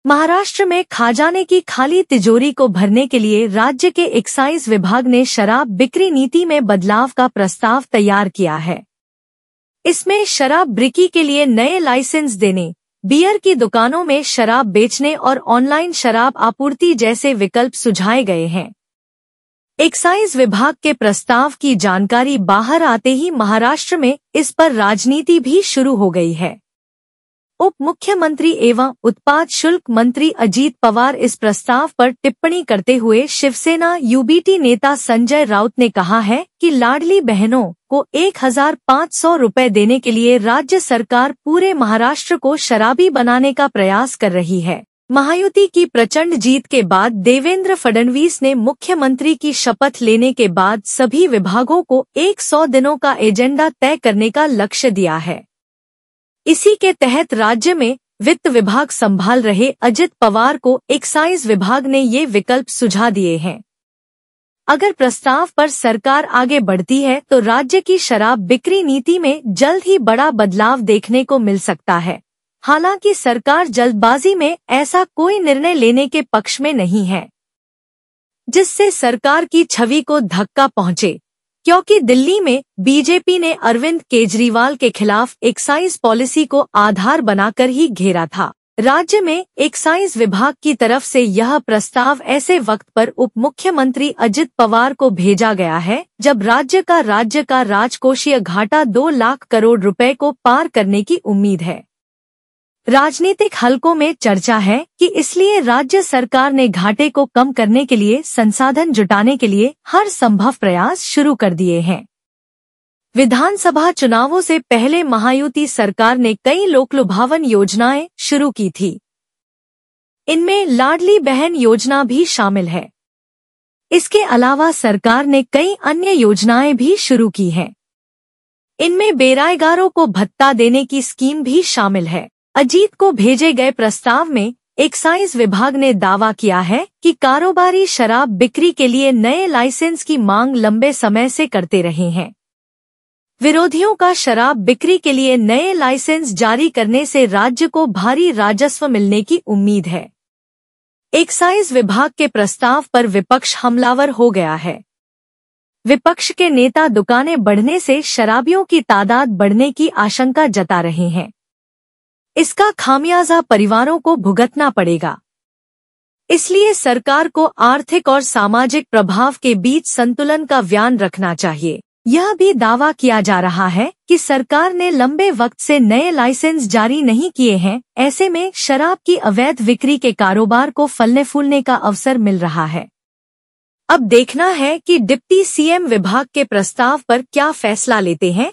महाराष्ट्र में खजाने की खाली तिजोरी को भरने के लिए राज्य के एक्साइज विभाग ने शराब बिक्री नीति में बदलाव का प्रस्ताव तैयार किया है। इसमें शराब बिक्री के लिए नए लाइसेंस देने, बियर की दुकानों में शराब बेचने और ऑनलाइन शराब आपूर्ति जैसे विकल्प सुझाए गए हैं। एक्साइज विभाग के प्रस्ताव की जानकारी बाहर आते ही महाराष्ट्र में इस पर राजनीति भी शुरू हो गई है। उप मुख्यमंत्री एवं उत्पाद शुल्क मंत्री अजीत पवार इस प्रस्ताव पर टिप्पणी करते हुए शिवसेना यूबीटी नेता संजय राउत ने कहा है कि लाडली बहनों को 1,500 रुपए देने के लिए राज्य सरकार पूरे महाराष्ट्र को शराबी बनाने का प्रयास कर रही है। महायुति की प्रचंड जीत के बाद देवेंद्र फडणवीस ने मुख्यमंत्री की शपथ लेने के बाद सभी विभागों को 100 दिनों का एजेंडा तय करने का लक्ष्य दिया है। इसी के तहत राज्य में वित्त विभाग संभाल रहे अजित पवार को एक्साइज विभाग ने ये विकल्प सुझा दिए हैं। अगर प्रस्ताव पर सरकार आगे बढ़ती है तो राज्य की शराब बिक्री नीति में जल्द ही बड़ा बदलाव देखने को मिल सकता है। हालांकि सरकार जल्दबाजी में ऐसा कोई निर्णय लेने के पक्ष में नहीं है जिससे सरकार की छवि को धक्का पहुंचे, क्योंकि दिल्ली में बीजेपी ने अरविंद केजरीवाल के खिलाफ एक्साइज पॉलिसी को आधार बनाकर ही घेरा था। राज्य में एक्साइज विभाग की तरफ से यह प्रस्ताव ऐसे वक्त पर उप मुख्यमंत्री अजित पवार को भेजा गया है जब राज्य का राजकोषीय घाटा 2 लाख करोड़ रुपए को पार करने की उम्मीद है। राजनीतिक हलकों में चर्चा है कि इसलिए राज्य सरकार ने घाटे को कम करने के लिए संसाधन जुटाने के लिए हर संभव प्रयास शुरू कर दिए हैं। विधानसभा चुनावों से पहले महायुति सरकार ने कई लोकलुभावन योजनाएं शुरू की थी। इनमें लाडली बहन योजना भी शामिल है। इसके अलावा सरकार ने कई अन्य योजनाएं भी शुरू की हैं। इनमें बेरोजगारों को भत्ता देने की स्कीम भी शामिल है। अजीत को भेजे गए प्रस्ताव में एक्साइज विभाग ने दावा किया है कि कारोबारी शराब बिक्री के लिए नए लाइसेंस की मांग लंबे समय से करते रहे हैं। विरोधियों का शराब बिक्री के लिए नए लाइसेंस जारी करने से राज्य को भारी राजस्व मिलने की उम्मीद है। एक्साइज विभाग के प्रस्ताव पर विपक्ष हमलावर हो गया है। विपक्ष के नेता दुकानें बढ़ने से शराबियों की तादाद बढ़ने की आशंका जता रहे हैं। इसका खामियाजा परिवारों को भुगतना पड़ेगा। इसलिए सरकार को आर्थिक और सामाजिक प्रभाव के बीच संतुलन का ध्यान रखना चाहिए। यह भी दावा किया जा रहा है कि सरकार ने लंबे वक्त से नए लाइसेंस जारी नहीं किए हैं। ऐसे में शराब की अवैध बिक्री के कारोबार को फलने फूलने का अवसर मिल रहा है। अब देखना है कि डिप्टी सीएम विभाग के प्रस्ताव पर क्या फैसला लेते हैं।